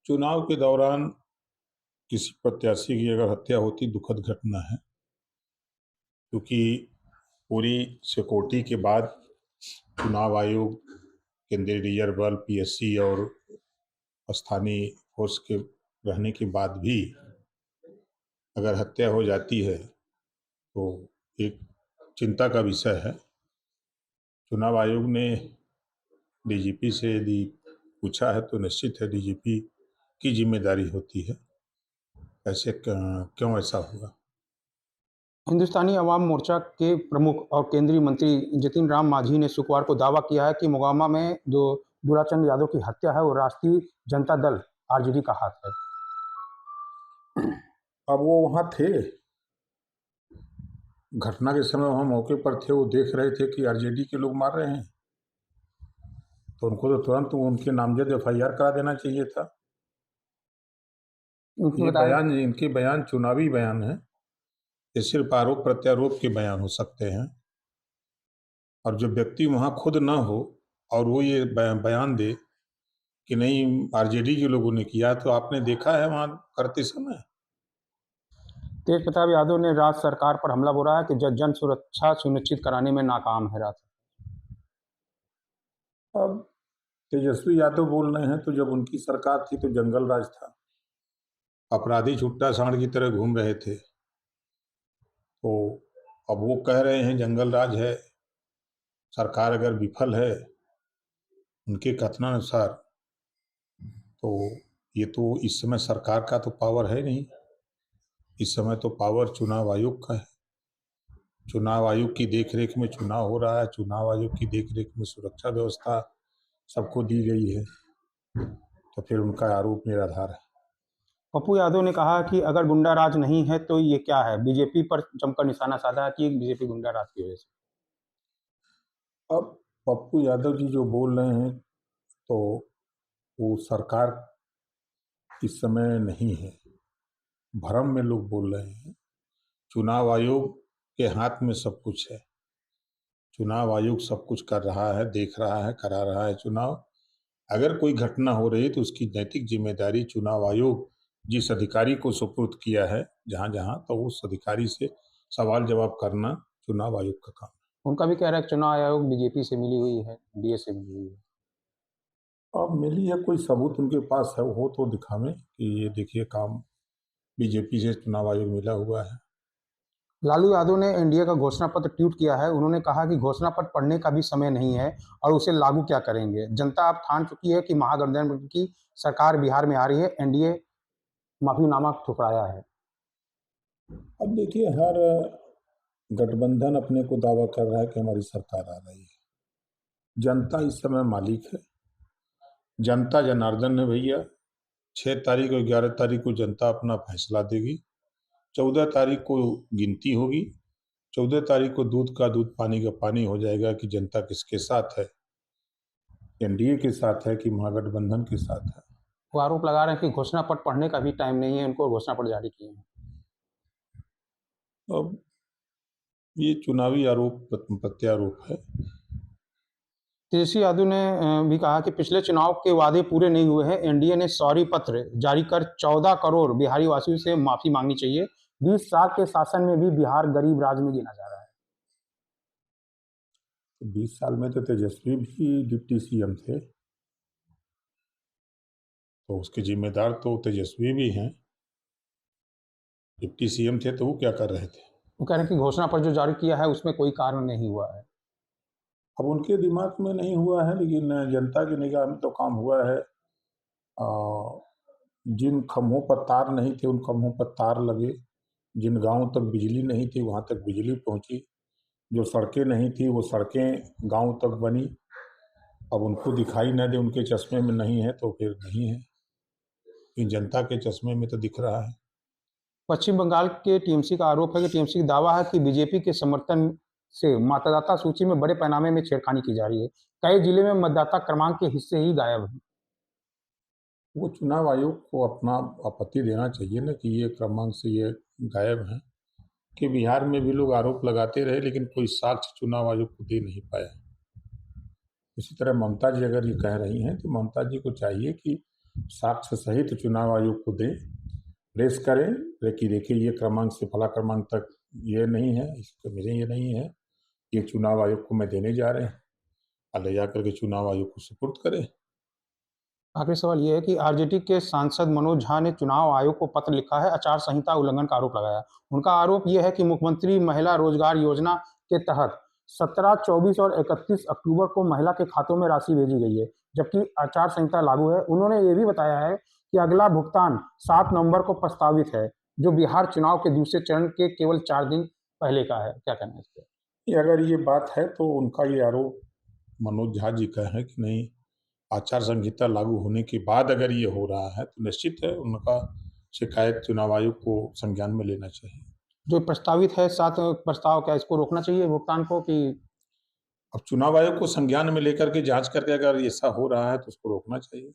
चुनाव के दौरान किसी प्रत्याशी की अगर हत्या होती दुखद घटना है, क्योंकि पूरी सिक्योरिटी के बाद चुनाव आयोग, केंद्रीय रिजर्व बल, पीएससी और स्थानीय फोर्स के रहने के बाद भी अगर हत्या हो जाती है तो एक चिंता का विषय है। चुनाव आयोग ने डीजीपी से यदि पूछा है तो निश्चित है डीजीपी की जिम्मेदारी होती है। ऐसे क्यों ऐसा हुआ? हिंदुस्तानी अवाम मोर्चा के प्रमुख और केंद्रीय मंत्री जितिन राम मांझी ने शुक्रवार को दावा किया है कि मोकामा में जो दुराचंद यादव की हत्या है वो राष्ट्रीय जनता दल आरजेडी का हाथ है। अब वो वहाँ थे, घटना के समय वहाँ मौके पर थे, वो देख रहे थे कि आरजेडी के लोग मार रहे हैं, तो उनको तो तुरंत उनके नामजद एफआईआर करा देना चाहिए था। ये बयान, इनके बयान चुनावी बयान है, ये सिर्फ आरोप प्रत्यारोप के बयान हो सकते हैं। और जो व्यक्ति वहाँ खुद ना हो और वो ये बयान दे कि नहीं आरजेडी के लोगों ने किया, तो आपने देखा है वहाँ करते समय। तेज प्रताप यादव ने राज्य सरकार पर हमला बोला है कि जन सुरक्षा सुनिश्चित कराने में नाकाम है राज्य। अब तेजस्वी यादव बोल रहे हैं तो जब उनकी सरकार थी तो जंगल राज था, अपराधी छुट्टा सांड की तरह घूम रहे थे। तो अब वो कह रहे हैं जंगल राज है, सरकार अगर विफल है उनके कथनानुसार, तो ये तो इस समय सरकार का तो पावर है नहीं, इस समय तो पावर चुनाव आयोग का है। चुनाव आयोग की देखरेख में चुनाव हो रहा है, चुनाव आयोग की देखरेख में सुरक्षा व्यवस्था सबको दी गई है, तो फिर उनका आरोप निराधार है। पप्पू यादव ने कहा कि अगर गुंडा राज नहीं है तो ये क्या है, बीजेपी पर जमकर निशाना साधा है कि बीजेपी गुंडा राज की वजह से। अब पप्पू यादव जी जो बोल रहे हैं तो वो सरकार इस समय नहीं है, भ्रम में लोग बोल रहे हैं। चुनाव आयोग के हाथ में सब कुछ है, चुनाव आयोग सब कुछ कर रहा है, देख रहा है, करा रहा है चुनाव। अगर कोई घटना हो रही तो उसकी नैतिक जिम्मेदारी चुनाव आयोग जिस अधिकारी को सुपुर्द किया है जहां जहां, तो उस अधिकारी से सवाल जवाब करना चुनाव आयोग का काम है। उनका भी कह रहा है कि चुनाव आयोग बीजेपी से मिली हुई है, डीए से मिली हुई है। अब मिली है, कोई सबूत उनके पास है हो तो दिखावें कि ये देखिए काम बीजेपी से चुनाव आयोग मिला हुआ है। लालू यादव ने एनडीए का घोषणा पत्र ट्वीट किया है। उन्होंने कहा कि घोषणा पत्र पढ़ने का भी समय नहीं है और उसे लागू क्या करेंगे। जनता अब ठान चुकी है कि महागठबंधन की सरकार बिहार में आ रही है। एनडीए माफीनामा ठुकराया है। अब देखिए, हर गठबंधन अपने को दावा कर रहा है कि हमारी सरकार आ रही है। जनता इस समय मालिक है, जनता जनार्दन है भैया। 6 तारीख और 11 तारीख को जनता अपना फैसला देगी। 14 तारीख को गिनती होगी। 14 तारीख को दूध का दूध पानी का पानी हो जाएगा कि जनता किसके साथ है, एनडीए के साथ है कि महागठबंधन के साथ है। वो आरोप लगा रहे हैं कि घोषणा पत्र पढ़ने का भी टाइम नहीं है उनको, घोषणा पत्र जारी किए हैं। अब ये चुनावी आरोप प्रत्यारोप है। तेजस्वी यादव ने भी कहा कि पिछले चुनाव के वादे पूरे नहीं हुए हैं। एनडीए ने सॉरी पत्र जारी कर 14 करोड़ बिहारी वासियों से माफी मांगनी चाहिए। 20 साल के शासन में भी बिहार गरीब राज्य में गिना जा रहा है। 20 साल में तो तेजस्वी भी डिप्टी सीएम थे, तो उसके जिम्मेदार तो तेजस्वी भी हैं। डिप्टी सीएम थे तो वो क्या कर रहे थे? वो कह रहे हैं कि घोषणा पत्र जो जारी किया है उसमें कोई कारण नहीं हुआ है। अब उनके दिमाग में नहीं हुआ है, लेकिन जनता की निगाह में तो काम हुआ है। जिन खम्भों पर तार नहीं थे उन खम्भों पर तार लगे, जिन गांवों तक बिजली नहीं थी वहां तक बिजली पहुंची, जो सड़कें नहीं थी वो सड़कें गांव तक बनी। अब उनको दिखाई न दे, उनके चश्मे में नहीं है तो फिर नहीं है, लेकिन जनता के चश्मे में तो दिख रहा है। पश्चिम बंगाल के टीएमसी का आरोप है कि टीएमसी का दावा है कि बीजेपी के समर्थन से मतदाता सूची में बड़े पैमाने में छेड़खानी की जा रही है। कई जिले में मतदाता क्रमांक के हिस्से ही गायब हैं। वो चुनाव आयोग को अपना आपत्ति देना चाहिए ना कि ये क्रमांक से ये गायब हैं, कि बिहार में भी लोग आरोप लगाते रहे लेकिन कोई साक्ष्य चुनाव आयोग को दे नहीं पाया। इसी तरह ममता जी अगर ये कह रही हैं तो ममता जी को चाहिए कि साक्ष्य सहित चुनाव आयोग को दें, प्रेस करें कि देखिए ये क्रमांक से फला क्रमांक तक ये नहीं है, इसको मेरे ये नहीं है, ये चुनाव आयोग को मैं देने जा रहे हैं, और ले जाकर के चुनाव आयोग को सुपुर्द करें। आखिरी सवाल ये है कि आरजेडी के सांसद मनोज झा ने चुनाव आयोग को पत्र लिखा है, आचार संहिता उल्लंघन का आरोप लगाया। उनका आरोप ये है कि मुख्यमंत्री महिला रोजगार योजना के तहत 17, 24 और 31 अक्टूबर को महिला के खातों में राशि भेजी गई है, जबकि आचार संहिता लागू है। उन्होंने ये भी बताया है कि अगला भुगतान 7 नवंबर को प्रस्तावित है, जो बिहार चुनाव के दूसरे चरण के केवल 4 दिन पहले का है। क्या कहना है इस पर? अगर ये बात है तो उनका ये आरोप मनोज झा जी का है कि नहीं, आचार संहिता लागू होने के बाद अगर ये हो रहा है तो निश्चित है उनका शिकायत चुनाव आयोग को संज्ञान में लेना चाहिए। जो प्रस्तावित है 7 प्रस्ताव, क्या इसको रोकना चाहिए भुगतान को कि अब चुनाव आयोग को संज्ञान में लेकर के जांच करके अगर ऐसा हो रहा है तो उसको रोकना चाहिए।